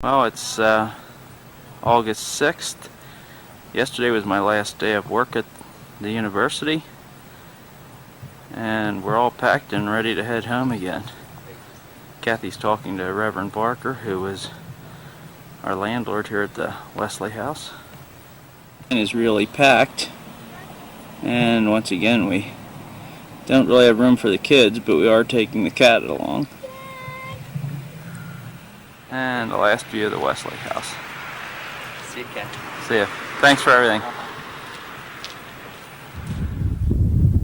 Well, it's August 6th. Yesterday was my last day of work at the university, and we're all packed and ready to head home again. Kathy's talking to Reverend Barker, who is our landlord here at the Wesley House. It is really packed, and once again we don't really have room for the kids, but we are taking the cat along. And the last view of the Wesley House. See you, Ken. See ya. Thanks for everything.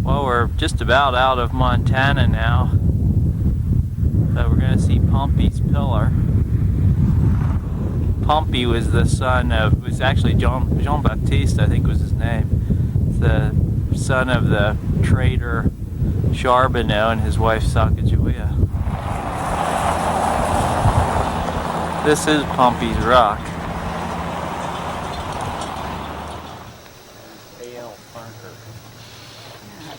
Well, we're just about out of Montana now. So we're going to see Pompey's Pillar. Pompey was the son of, was actually Jean Baptiste, I think was his name. The son of the trader Charbonneau and his wife Sacagawea. This is Pompey's Rock. A.L. Parker.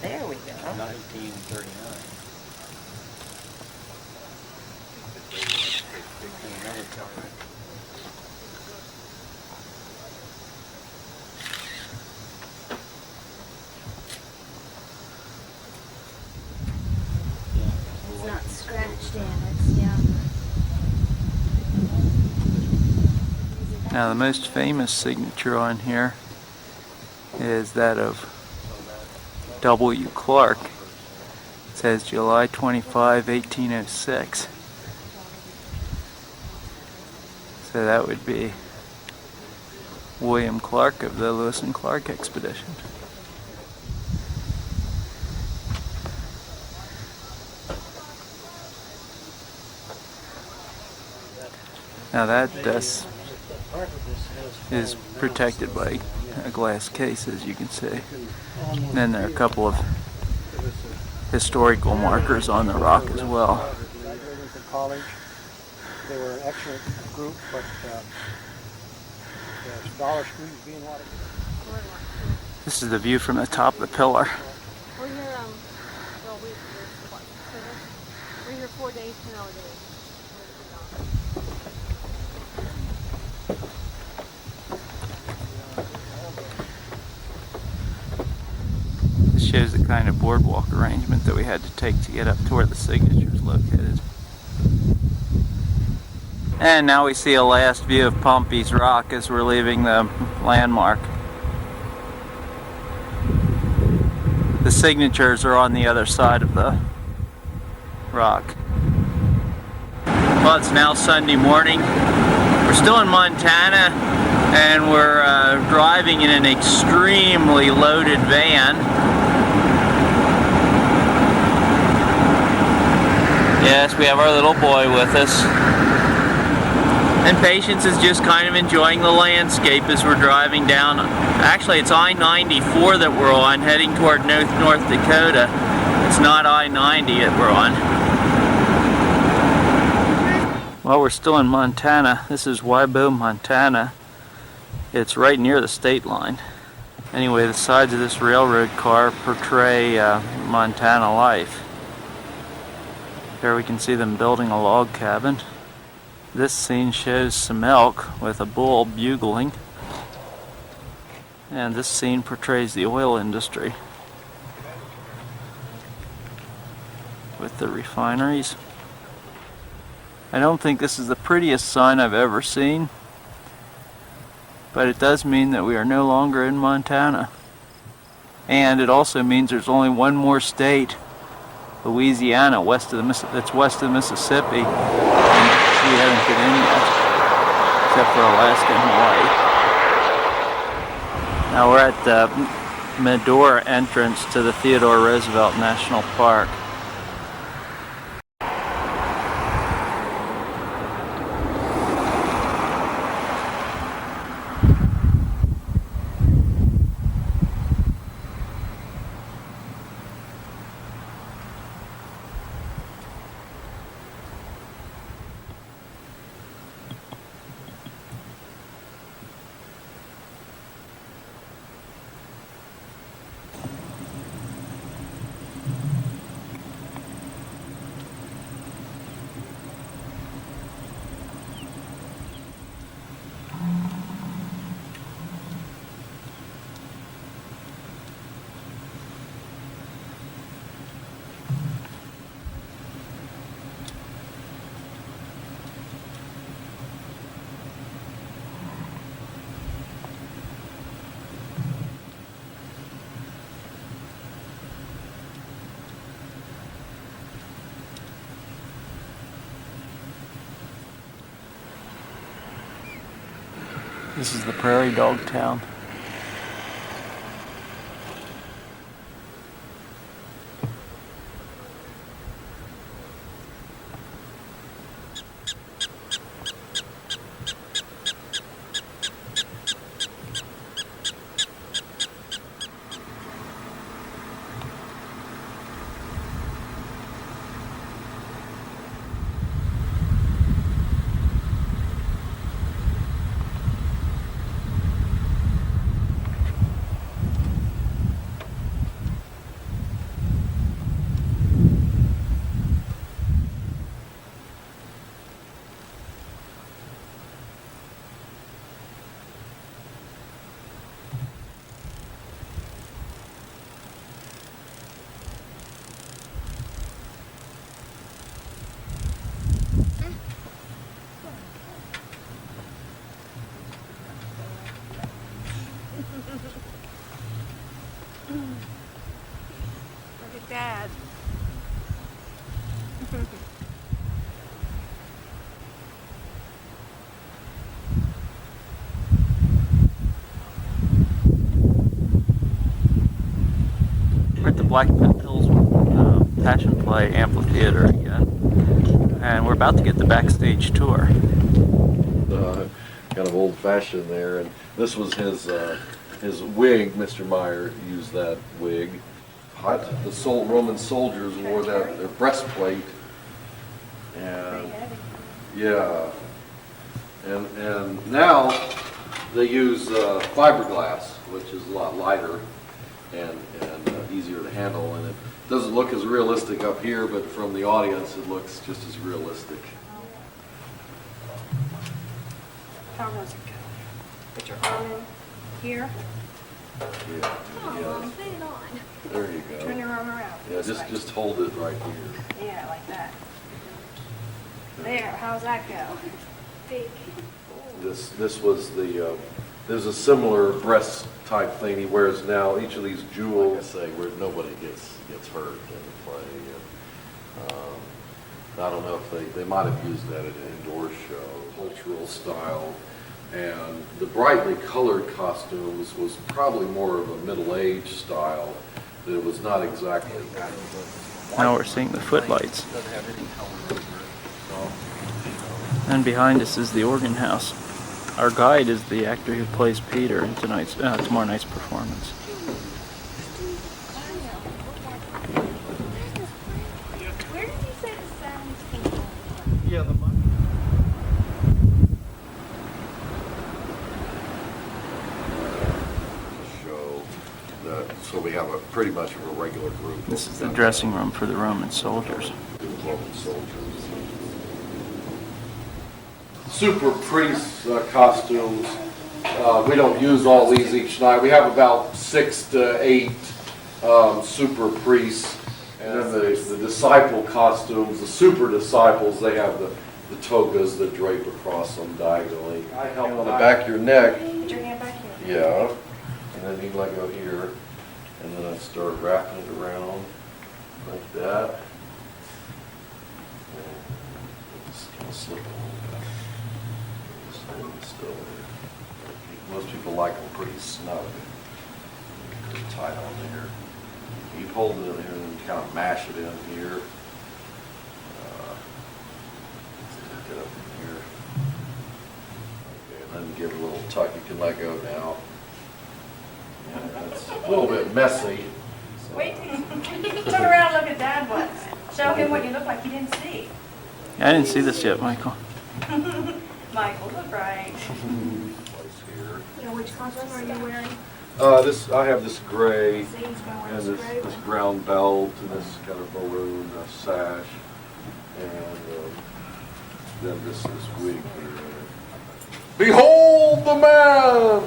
There we go. 1939. It's not scratched in, it's, yeah. Now the most famous signature on here is that of W. Clark. It says July 25, 1806. So that would be William Clark of the Lewis and Clark expedition. Now that is protected by a glass case, as you can see. And then there are a couple of historical markers on the rock as well. College. They were an excellent group, but Dollar Street being a lot of. This is the view from the top of the pillar. We're here, well, we're here 4 days, 10-hour days. This shows the kind of boardwalk arrangement that we had to take to get up to where the signature is located. And now we see a last view of Pompey's Rock as we're leaving the landmark. The signatures are on the other side of the rock. Well, it's now Sunday morning. We're still in Montana, and we're driving in an extremely loaded van. Yes, we have our little boy with us. And Patience is just kind of enjoying the landscape as we're driving down. Actually, it's I-94 that we're on, heading toward North Dakota. It's not I-90 that we're on. Well, we're still in Montana. This is Wibaux, Montana. It's right near the state line. Anyway, the sides of this railroad car portray Montana life. There we can see them building a log cabin. This scene shows some elk with a bull bugling. And this scene portrays the oil industry with the refineries. I don't think this is the prettiest sign I've ever seen, but it does mean that we are no longer in Montana. And it also means there's only one more state, Louisiana, that's west of the Mississippi. And we haven't been in yet, except for Alaska and Hawaii. Now we're at the Medora entrance to the Theodore Roosevelt National Park. This is the prairie dog town. Look at Dad. We're at the Black Hills Passion Play Amphitheater again, and we're about to get the backstage tour. Kind of old-fashioned there, and this was his wig. Mr. Meyer used that wig. The Roman soldiers wore that their breastplate, and yeah, and now they use fiberglass, which is a lot lighter and easier to handle, and it doesn't look as realistic up here, but from the audience it looks just as realistic. How does it go? Put your arm in here. Yeah, yeah. Put it on. There you Turn go. your arm around. Yeah, This way. just hold it right here. Yeah, like that. There, how's that go? Big. This was the there's a similar breast type thing he wears now. Each of these jewels, like I say, where nobody gets hurt in the play. And, I don't know if they might have used that at an indoor show, cultural style. And the brightly colored costumes was probably more of a middle-aged style. It was not exactly. Now we're seeing the footlights. And behind us is the organ house. Our guide is the actor who plays Peter in tomorrow night's performance. Where did you say the sounds came from? Yeah, show that, so we have a pretty much of a regular group. This is the dressing room for the Roman soldiers. Roman soldiers. Super priest costumes. We don't use all these each night. We have about 6 to 8 super priests. And then the disciple costumes, the super disciples, they have the togas that drape across them diagonally. I help on the back of your neck. Put your hand back here. Yeah. And then you let go here. And then I start wrapping it around like that. And just kind of slip a little bit. Still, most people like them pretty snug, pretty tight on there. You hold it in here and kind of mash it in here. Get up in here. Okay, and then give it a little tuck. You can let go now. Yeah, it's a little bit messy. So, Wait, turn around and look at Dad once. Show him what you look like you didn't see. I didn't see this yet, Michael. Michael, look right. place here. You know, which costume are you wearing? I have this gray. See, he's going And straight. this brown belt and this kind of balloon sash, and then this wig here. Behold the man!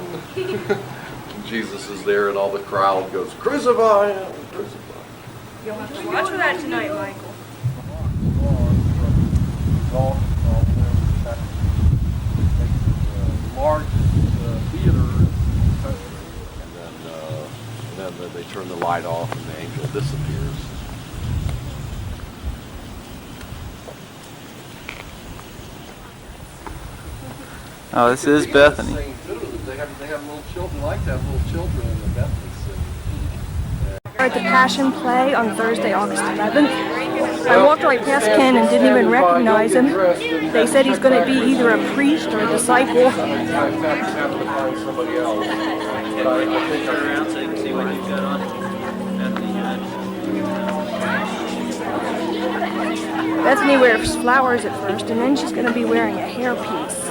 Jesus is there, and all the crowd goes, "Crucify him! Crucify him!" You'll have to watch for that tonight, Michael. Largest theater in the country. And then they turn the light off and the angel disappears. Oh, this is Bethany. have little children, like to have little children in the Bentley City. We're at the Passion Play on Thursday, August 11th. I walked right past Ken and didn't even recognize him. They said he's going to be either a priest or a disciple. I have to find somebody else. But I think Turn around so you can see what you've got on at the Bethany wears flowers at first, and then she's going to be wearing a hairpiece.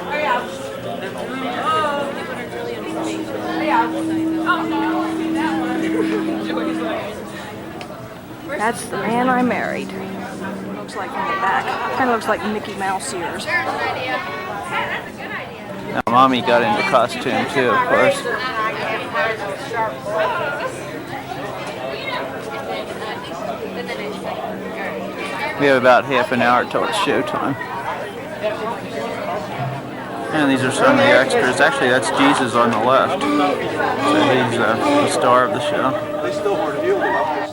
That's the man I married. Looks like in the back. Kind of looks like Mickey Mouse ears. Now, Mommy got into costume too, of course. We have about half an hour till it's showtime. And these are some of the extras. Actually, that's Jesus on the left. So he's the star of the show. they still weren't healed enough.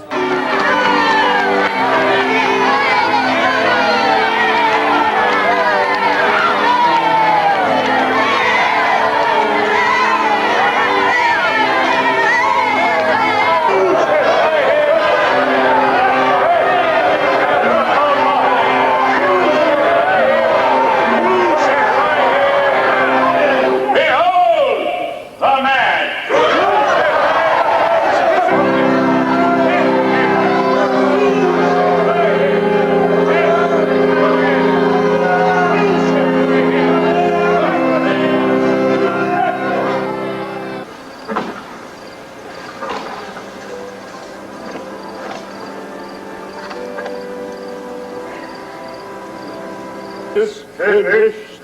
Is finished.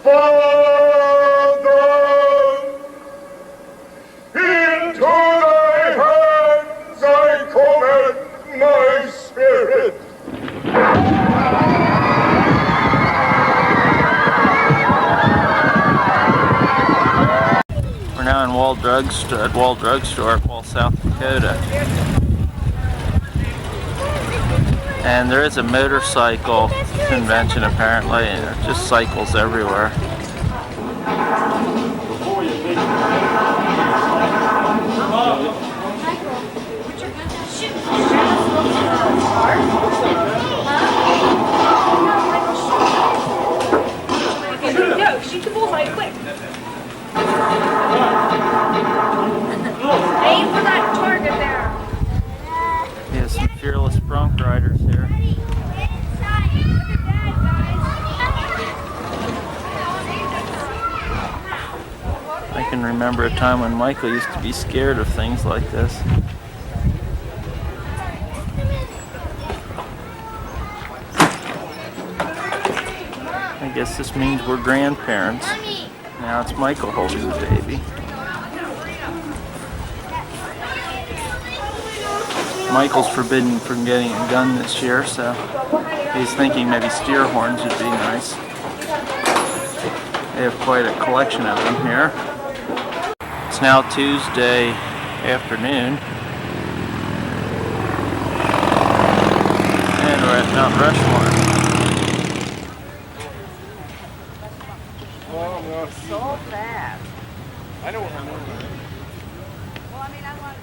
Father, into thy hands I commend my spirit. We're now in Wall Drugstore, Wall, South Dakota. And there is a motorcycle convention apparently, and there's just cycles everywhere. No, shoot the bullseye quick. Aim for that target there. We have some fearless bronc riders here. I can remember a time when Michael used to be scared of things like this. I guess this means we're grandparents. Now it's Michael holding the baby. Michael's forbidden from getting a gun this year, so he's thinking maybe steer horns would be nice. They have quite a collection of them here. It's now Tuesday afternoon, and we're at Mount Rushmore. So fast. I don't remember. Well, I mean, I want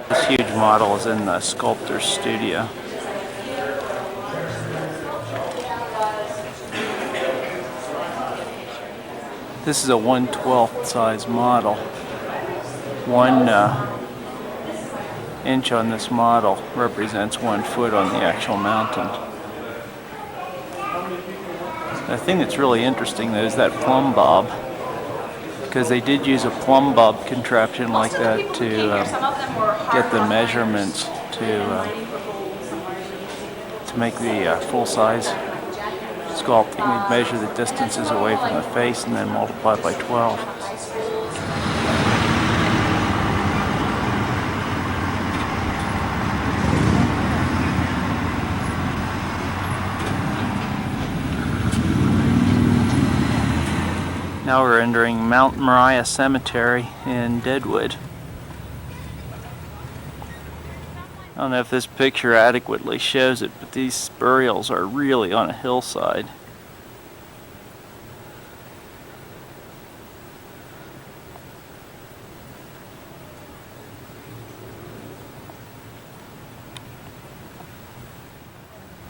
This huge model is in the sculptor's studio. This is a 1/12 size model. 1 inch on this model represents 1 foot on the actual mountain. The thing that's really interesting though is that plumb bob, because they did use a plumb bob contraption like that to get the measurements to make the full size sculpting. They'd measure the distances away from the face and then multiply by 12. Now we're entering Mount Moriah Cemetery in Deadwood. I don't know if this picture adequately shows it, but these burials are really on a hillside.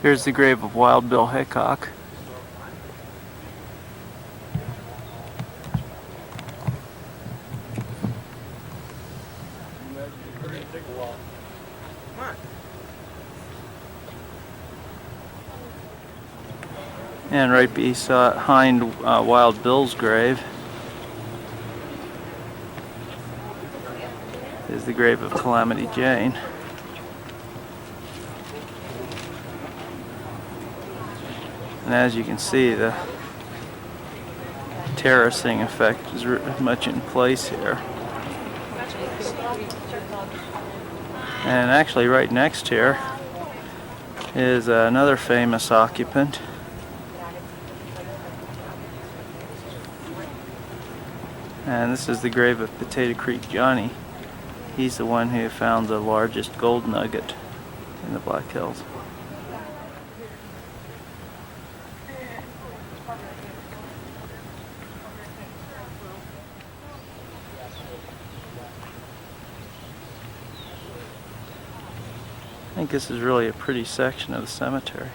Here's the grave of Wild Bill Hickok. And right behind Wild Bill's grave is the grave of Calamity Jane. And as you can see, the terracing effect is much in place here. And actually right next here is another famous occupant. And this is the grave of Potato Creek Johnny. He's the one who found the largest gold nugget in the Black Hills. I think this is really a pretty section of the cemetery.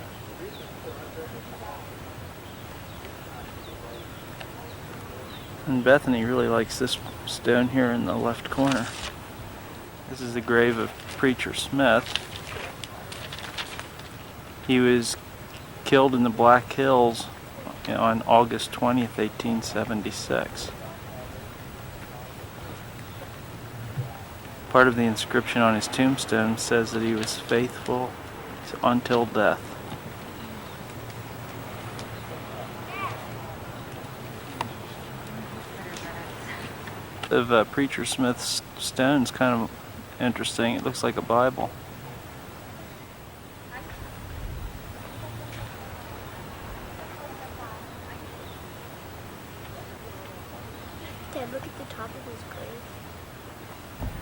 And Bethany really likes this stone here in the left corner. This is the grave of Preacher Smith. He was killed in the Black Hills on August 20th, 1876. Part of the inscription on his tombstone says that he was faithful until death. Of Preacher Smith's stone is kind of interesting. It looks like a Bible. Dad, look at the top of his grave.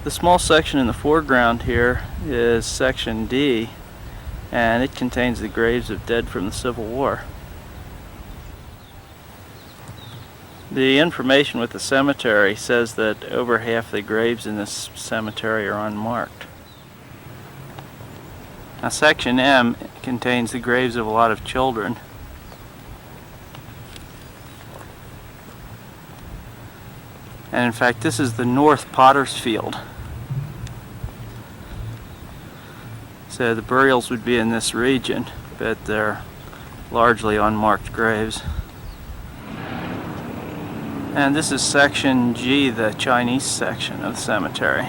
The small section in the foreground here is Section D, and it contains the graves of dead from the Civil War. The information with the cemetery says that over half the graves in this cemetery are unmarked. Now Section M contains the graves of a lot of children. And in fact, this is the North Potter's Field. So the burials would be in this region, but they're largely unmarked graves. And this is Section G, the Chinese section of the cemetery.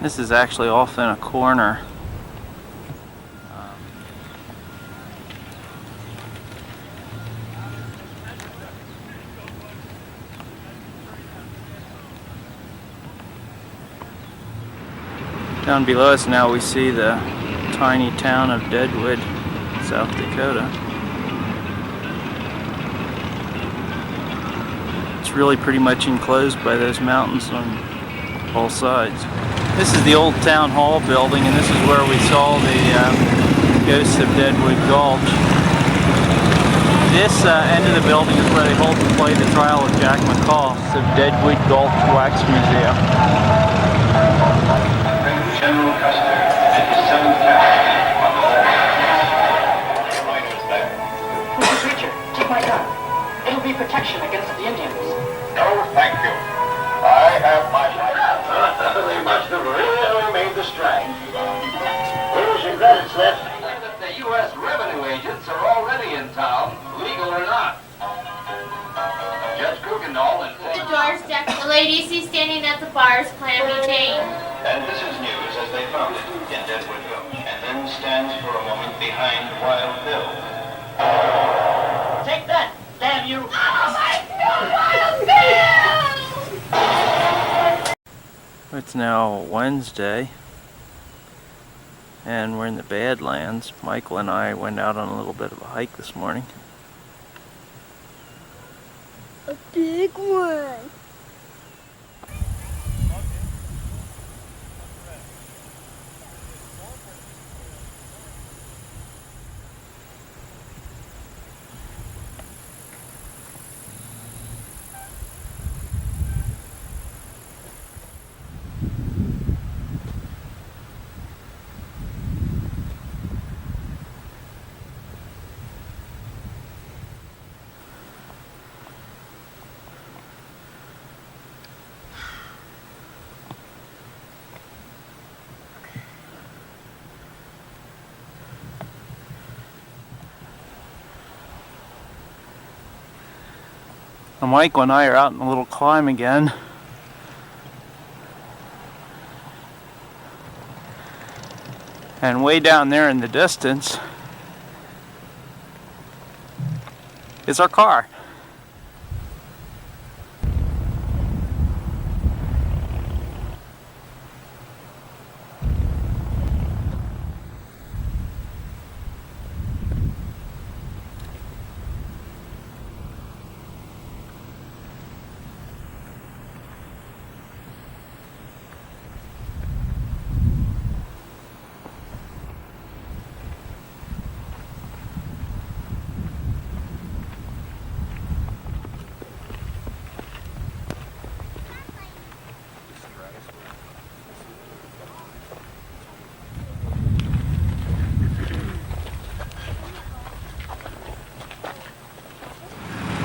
This is actually off in a corner. Down below us now we see the tiny town of Deadwood, South Dakota. It's really pretty much enclosed by those mountains on all sides. This is the old town hall building, and this is where we saw the ghosts of Deadwood Gulch. This end of the building is where they hold and play the trial of Jack McCall. It's the Deadwood Gulch Wax Museum. General Custer and his 7th Cavalry on the left. Miners there. Mr. Preacher, take my gun. It'll be protection against the Indians. No, thank you. I have my life. They must have really made the strike. Here's your credits, Smith. That the U.S. revenue agents are already in town, legal or not. Judge Kuykendall and... The door's decked. The lady you see standing at the bar is Calamity Jane. And this is news as they found it in Deadwood Gulch, and then stands for a moment behind Wild Bill. Take that, damn you! It's now Wednesday, and we're in the Badlands. Michael and I went out on a little bit of a hike this morning. A big one. Well, Michael and I are out in a little climb again. And way down there in the distance is our car.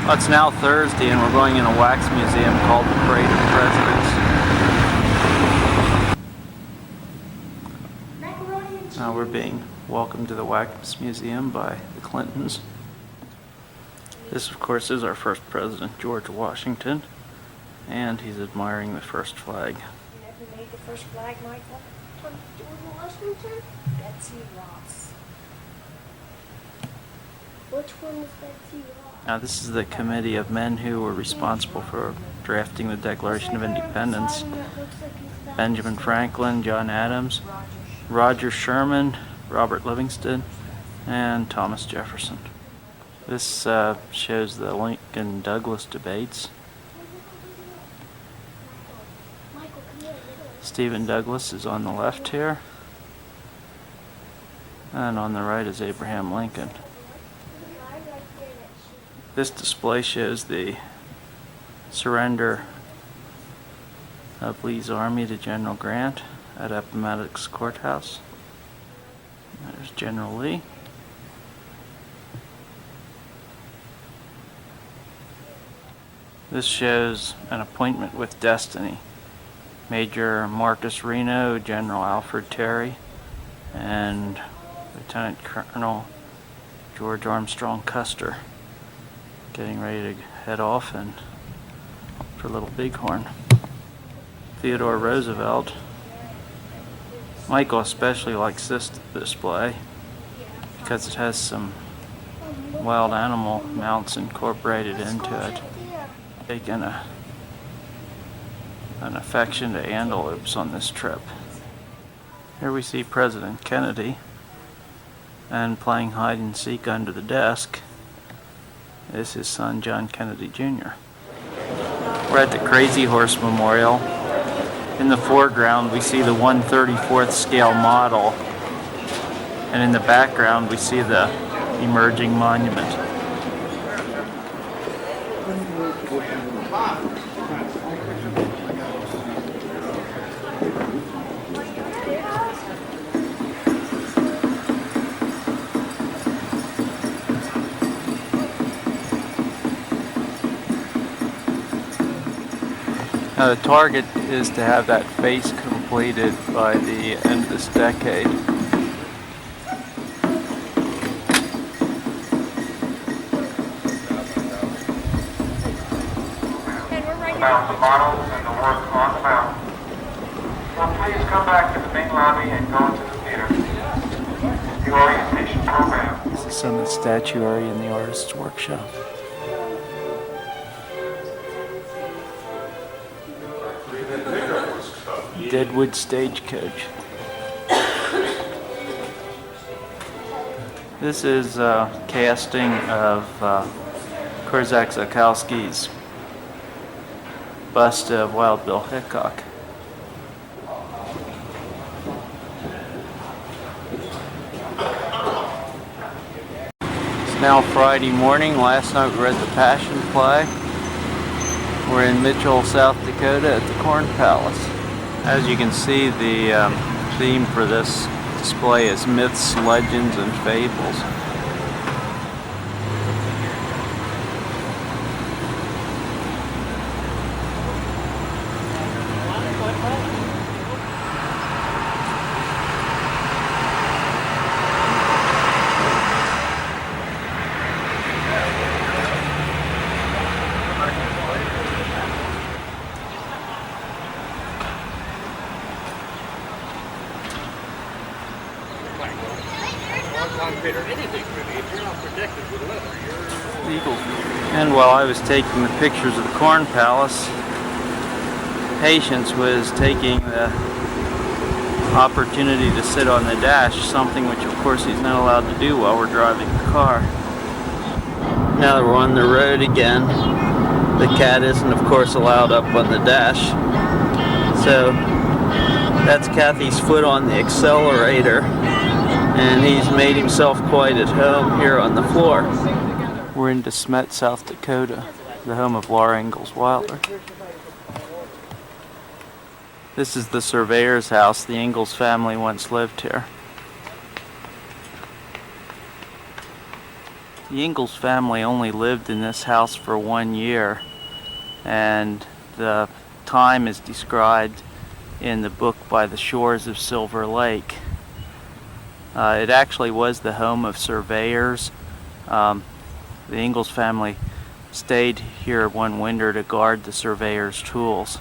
Well, it's now Thursday and we're going in a wax museum called the Parade of Presidents. Now we're being welcomed to the Wax Museum by the Clintons. This, of course, is our first president, George Washington, and he's admiring the first flag. You never made the first flag, Michael? George Washington? Betsy Ross. Which one is Betsy Ross? Now this is the committee of men who were responsible for drafting the Declaration of Independence. Benjamin Franklin, John Adams, Roger Sherman, Robert Livingston, and Thomas Jefferson. This shows the Lincoln-Douglas debates. Stephen Douglas is on the left here, and on the right is Abraham Lincoln. This display shows the surrender of Lee's army to General Grant at Appomattox Courthouse. There's General Lee. This shows an appointment with destiny. Major Marcus Reno, General Alfred Terry, and Lieutenant Colonel George Armstrong Custer getting ready to head off and for Little Bighorn. Theodore Roosevelt. Michael especially likes this display because it has some wild animal mounts incorporated into it. Taken an affection to antelopes on this trip. Here we see President Kennedy, and playing hide and seek under the desk is his son John Kennedy Jr. We're at the Crazy Horse Memorial. In the foreground we see the 1/34th scale model, and in the background we see the emerging monument. Now the target is to have that face completed by the end of this decade. About the models and the work on the mount. Well, please come back to the main lobby and go to the theater. The orientation program. This is some of the statuary in the artist's workshop. Deadwood Stagecoach. This is a casting of Korczak Zakowski's bust of Wild Bill Hickok. It's now Friday morning. Last night we read the Passion Play. We're in Mitchell, South Dakota at the Corn Palace. As you can see, the theme for this display is myths, legends, and fables. And while I was taking the pictures of the Corn Palace, Patience was taking the opportunity to sit on the dash, something which of course he's not allowed to do while we're driving the car. Now that we're on the road again, the cat isn't of course allowed up on the dash. So that's Kathy's foot on the accelerator, and he's made himself quite at home here on the floor. We're in DeSmet, South Dakota, the home of Laura Ingalls Wilder. This is the surveyor's house. The Ingalls family once lived here. The Ingalls family only lived in this house for 1 year, and the time is described in the book By the Shores of Silver Lake. It actually was the home of surveyors. The Ingalls family stayed here one winter to guard the surveyor's tools.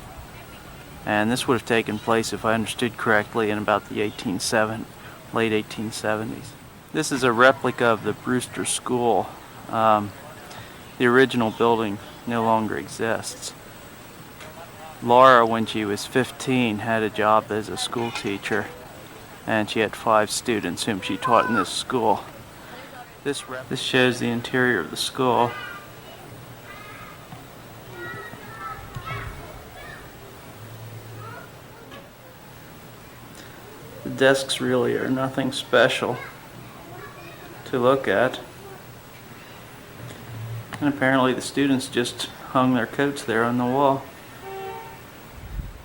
And this would have taken place, if I understood correctly, in about the late 1870s. This is a replica of the Brewster School. The original building no longer exists. Laura, when she was 15, had a job as a school teacher, and she had 5 students whom she taught in this school. This shows the interior of the school. The desks really are nothing special to look at. And apparently the students just hung their coats there on the wall.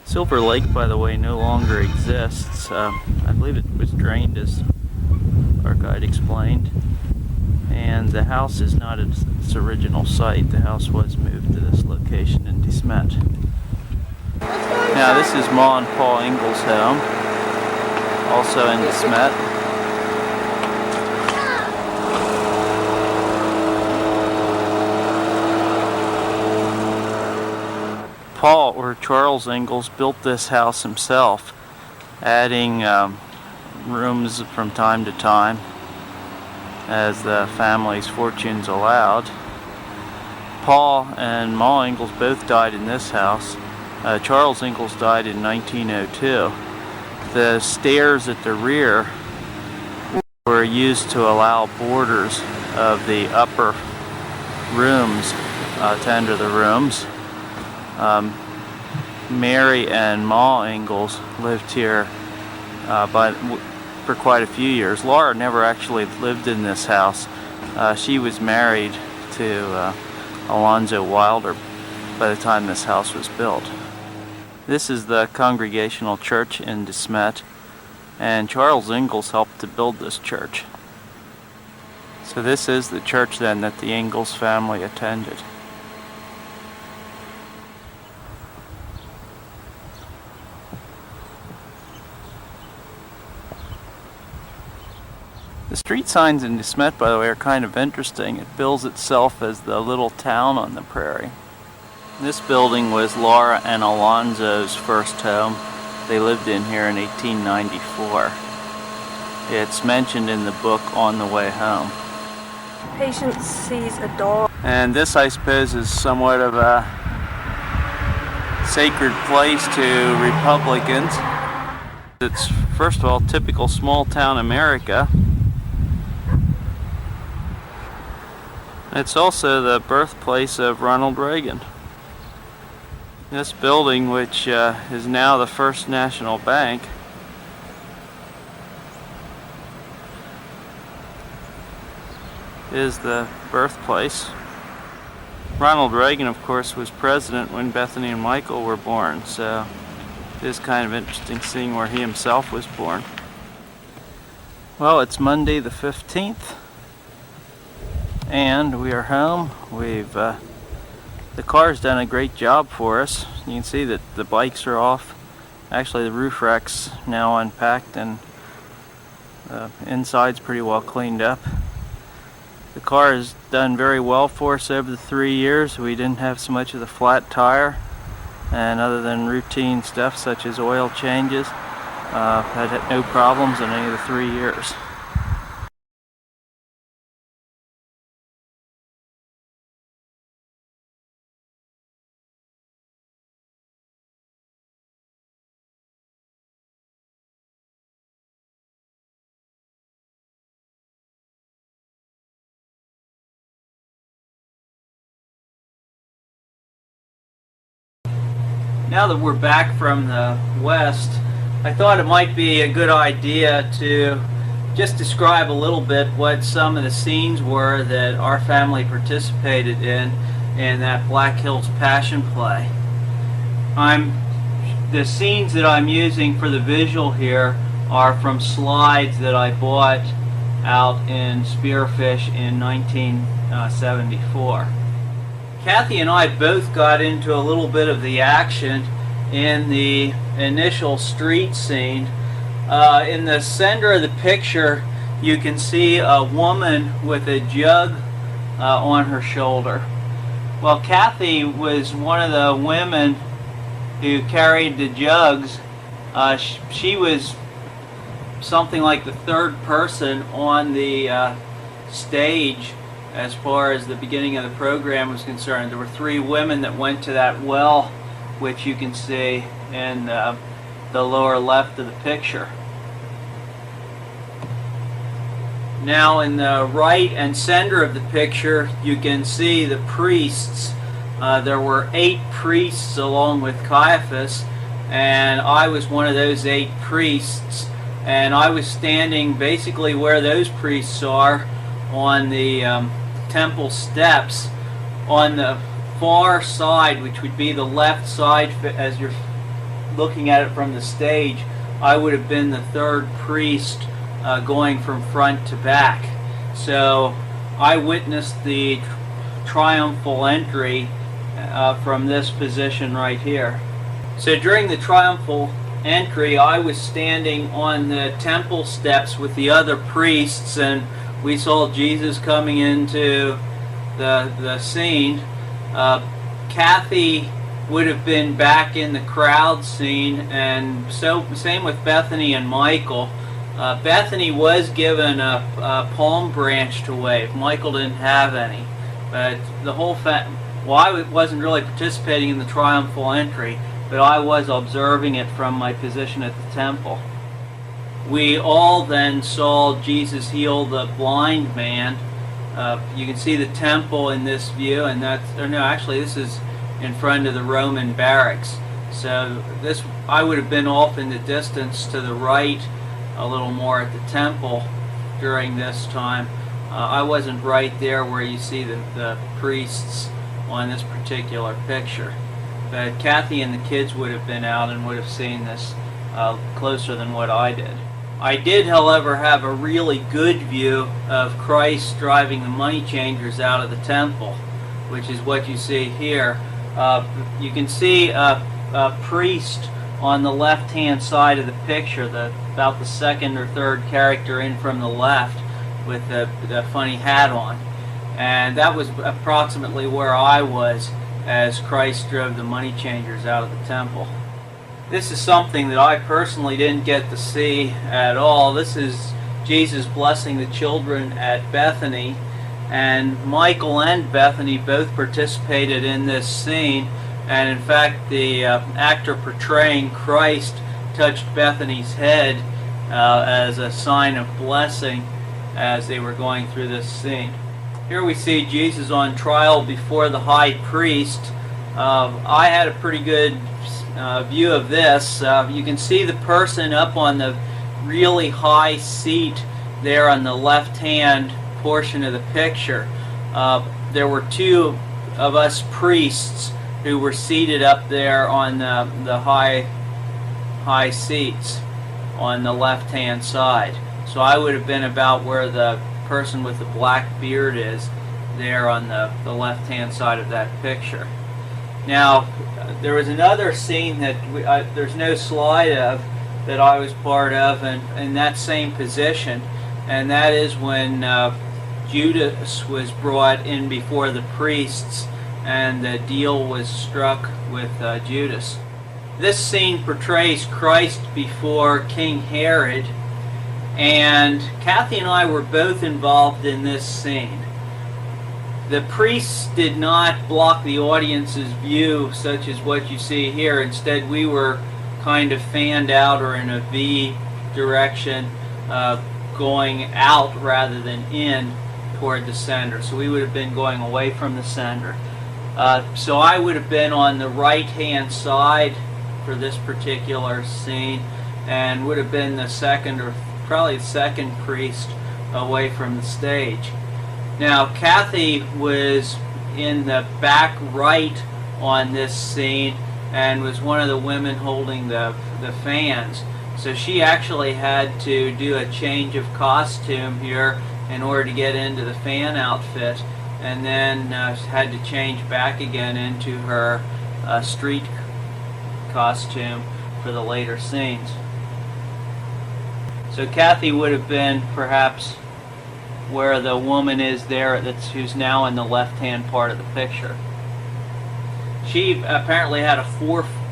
Silver Lake, by the way, no longer exists. I believe it was drained, as our guide explained. And the house is not at its original site. The house was moved to this location in DeSmet. Now this is Ma and Paul Ingalls' home, also in DeSmet. Paul, or Charles Ingalls, built this house himself, adding rooms from time to time as the family's fortunes allowed. Paul and Ma Ingalls both died in this house. Charles Ingalls died in 1902. The stairs at the rear were used to allow boarders of the upper rooms to enter the rooms. Mary and Ma Ingalls lived here for quite a few years. Laura never actually lived in this house. She was married to Alonzo Wilder by the time this house was built. This is the Congregational Church in DeSmet, and Charles Ingalls helped to build this church. So this is the church then that the Ingalls family attended. The street signs in DeSmet, by the way, are kind of interesting. It bills itself as the little town on the prairie. This building was Laura and Alonzo's first home. They lived in here in 1894. It's mentioned in the book On the Way Home. Patience sees a dog. And this, I suppose, is somewhat of a sacred place to Republicans. It's, first of all, typical small town America. It's also the birthplace of Ronald Reagan. This building, which is now the First National Bank, is the birthplace. Ronald Reagan, of course, was president when Bethany and Michael were born, so it is kind of interesting seeing where he himself was born. Well, it's Monday the 15th, and we are home. The car's done a great job for us. You can see that the bikes are off. Actually, the roof rack's now unpacked, and the inside's pretty well cleaned up. The car has done very well for us over the 3 years. We didn't have so much of the flat tire, and other than routine stuff such as oil changes, had no problems in any of the 3 years. Now that we're back from the West, I thought it might be a good idea to just describe a little bit what some of the scenes were that our family participated in that Black Hills Passion play. The scenes that I'm using for the visual here are from slides that I bought out in Spearfish in 1974. Kathy and I both got into a little bit of the action in the initial street scene. In the center of the picture, you can see a woman with a jug on her shoulder. Well, Kathy was one of the women who carried the jugs. She was something like the third person on the stage as far as the beginning of the program was concerned. There were 3 women that went to that well, which you can see in the lower left of the picture. Now in the right and center of the picture, you can see the priests. There were 8 priests along with Caiaphas, and I was one of those 8 priests, and I was standing basically where those priests are on the temple steps. On the far side, which would be the left side as you're looking at it from the stage, I would have been the third priest going from front to back. So I witnessed the triumphal entry from this position right here. So during the triumphal entry, I was standing on the temple steps with the other priests, and we saw Jesus coming into the scene. Kathy would have been back in the crowd scene, and so same with Bethany and Michael. Bethany was given a palm branch to wave. Michael didn't have any, but the whole well, I wasn't really participating in the triumphal entry, but I was observing it from my position at the temple. We all then saw Jesus heal the blind man. You can see the temple in this view, and this is in front of the Roman barracks. So I would have been off in the distance to the right a little more at the temple during this time. I wasn't right there where you see the priests on this particular picture. But Kathy and the kids would have been out and would have seen this closer than what I did. I did, however, have a really good view of Christ driving the money changers out of the temple, which is what you see here. You can see a priest on the left-hand side of the picture, about the second or third character in from the left, with the funny hat on. And that was approximately where I was as Christ drove the money changers out of the temple. This is something that I personally didn't get to see at all. This is Jesus blessing the children at Bethany, and Michael and Bethany both participated in this scene, and in fact the actor portraying Christ touched Bethany's head as a sign of blessing as they were going through this scene. Here we see Jesus on trial before the high priest. I had a pretty good view of this. You can see the person up on the really high seat there on the left-hand portion of the picture. There were two of us priests who were seated up there on the high seats on the left-hand side. So I would have been about where the person with the black beard is, there on the left-hand side of that picture. Now, there was another scene that there's no slide of that I was part of in that same position, and that is when Judas was brought in before the priests and the deal was struck with Judas. This scene portrays Christ before King Herod, and Kathy and I were both involved in this scene. The priests did not block the audience's view such as what you see here. Instead, we were kind of fanned out or in a V direction, going out rather than in toward the center. So we would have been going away from the center. So I would have been on the right-hand side for this particular scene, and would have been the second, or probably the second priest away from the stage. Now, Kathy was in the back right on this scene and was one of the women holding the fans. So she actually had to do a change of costume here in order to get into the fan outfit, and then had to change back again into her street costume for the later scenes. So Kathy would have been perhaps where the woman is there who's now in the left-hand part of the picture. She apparently had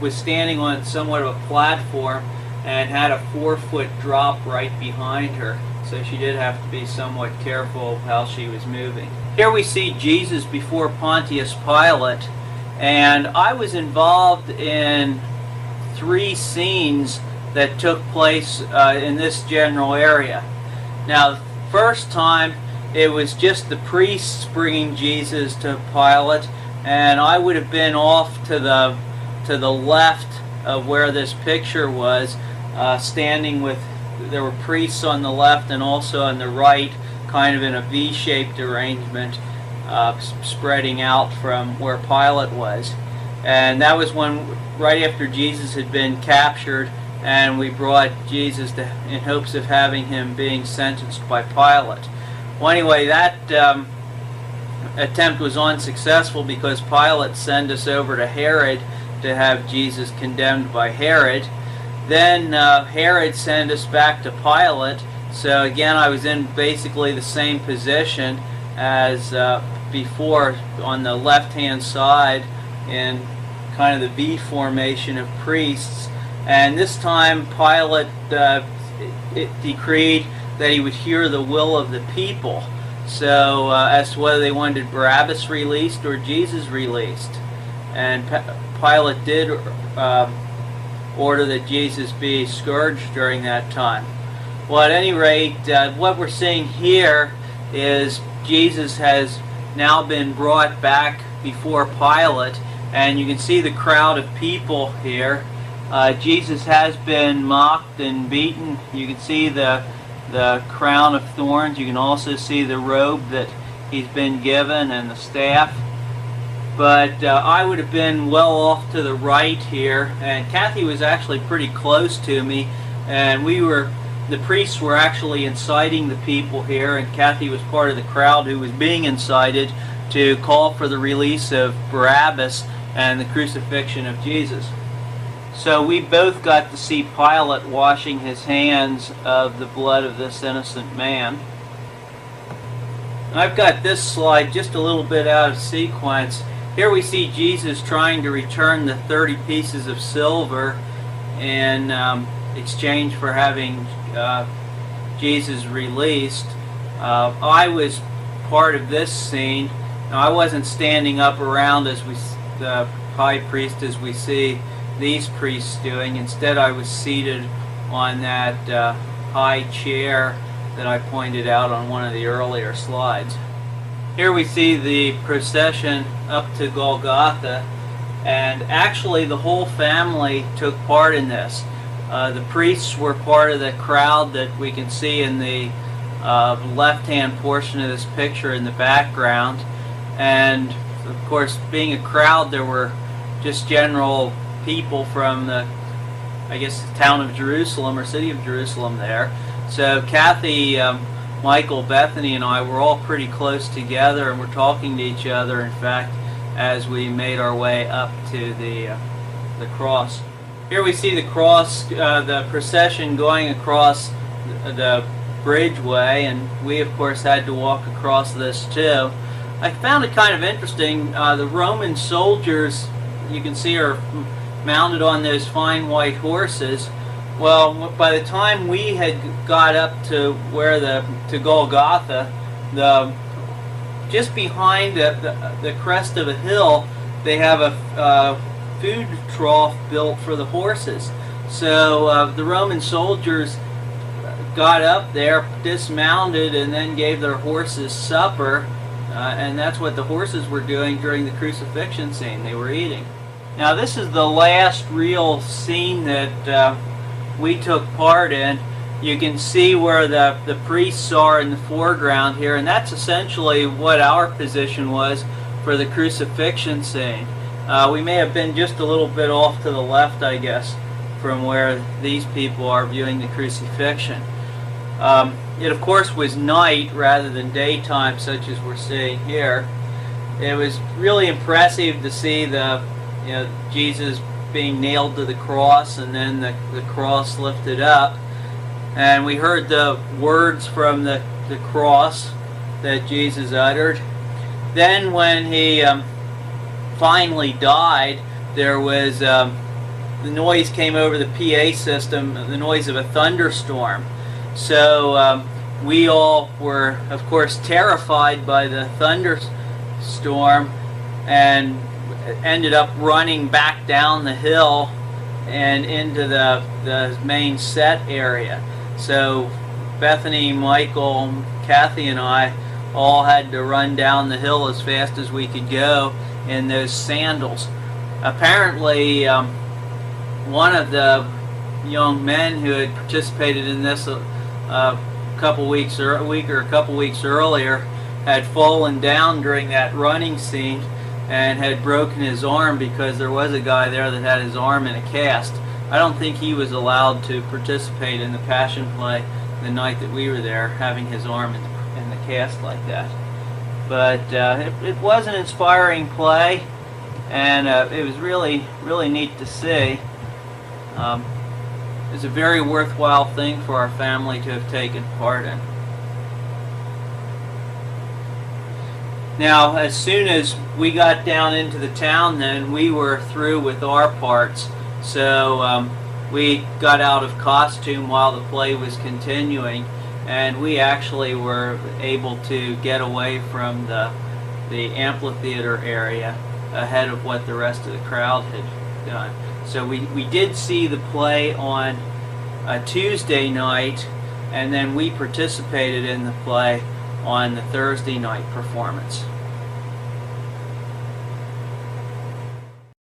was standing on somewhat of a platform and had a 4-foot drop right behind her. So she did have to be somewhat careful of how she was moving. Here we see Jesus before Pontius Pilate, and I was involved in 3 scenes that took place in this general area. Now, first time it was just the priests bringing Jesus to Pilate, and I would have been off to the left of where this picture was, standing with, there were priests on the left and also on the right, kind of in a V-shaped arrangement, spreading out from where Pilate was. And that was when, right after Jesus had been captured, and we brought Jesus in hopes of having him being sentenced by Pilate. Well, anyway, that attempt was unsuccessful because Pilate sent us over to Herod to have Jesus condemned by Herod. Then Herod sent us back to Pilate. So again, I was in basically the same position as before, on the left-hand side in kind of the V formation of priests. And this time Pilate decreed that he would hear the will of the people. So as to whether they wanted Barabbas released or Jesus released. And Pilate did order that Jesus be scourged during that time. Well, at any rate, what we're seeing here is Jesus has now been brought back before Pilate, and you can see the crowd of people here. Jesus has been mocked and beaten. You can see the crown of thorns. You can also see the robe that he's been given and the staff. But I would have been well off to the right here, and Kathy was actually pretty close to me, and the priests were actually inciting the people here, and Kathy was part of the crowd who was being incited to call for the release of Barabbas and the crucifixion of Jesus. So we both got to see Pilate washing his hands of the blood of this innocent man. I've got this slide just a little bit out of sequence. Here we see Jesus trying to return the 30 pieces of silver in exchange for having Jesus released. I was part of this scene. Now, I wasn't standing up around as the high priest as we see these priests doing. Instead, I was seated on that high chair that I pointed out on one of the earlier slides. Here we see the procession up to Golgotha, and actually the whole family took part in this. The priests were part of the crowd that we can see in the left-hand portion of this picture in the background, and of course, being a crowd, there were just general people from the, I guess, the town of Jerusalem or city of Jerusalem there. So Kathy, Michael, Bethany, and I were all pretty close together, and we're talking to each other, in fact, as we made our way up to the cross. Here we see the cross, the procession going across the bridgeway, and we of course had to walk across this too. I found it kind of interesting. The Roman soldiers, you can see, are mounted on those fine white horses. Well, by the time we had got up to to Golgotha, just behind the crest of a hill, they have a food trough built for the horses. So the Roman soldiers got up there, dismounted, and then gave their horses supper, and that's what the horses were doing during the crucifixion scene. They were eating. Now this is the last real scene that we took part in. You can see where the priests are in the foreground here, and that's essentially what our position was for the crucifixion scene. We may have been just a little bit off to the left, I guess, from where these people are viewing the crucifixion. It of course was night rather than daytime, such as we're seeing here. It was really impressive to see Jesus being nailed to the cross, and then the cross lifted up, and we heard the words from the cross that Jesus uttered. Then when he finally died, there was the noise came over the PA system, the noise of a thunderstorm. So we all were, of course, terrified by the thunderstorm, and ended up running back down the hill and into the main set area. So Bethany, Michael, Kathy, and I all had to run down the hill as fast as we could go in those sandals. Apparently, one of the young men who had participated in this a week or a couple weeks earlier had fallen down during that running scene and had broken his arm, because there was a guy there that had his arm in a cast. I don't think he was allowed to participate in the Passion Play the night that we were there, having his arm in the cast like that. But it was an inspiring play, and it was really, really neat to see. It's a very worthwhile thing for our family to have taken part in. Now, as soon as we got down into the town, then we were through with our parts. So we got out of costume while the play was continuing, and we actually were able to get away from the amphitheater area ahead of what the rest of the crowd had done. So we did see the play on a Tuesday night, and then we participated in the play on the Thursday night performance.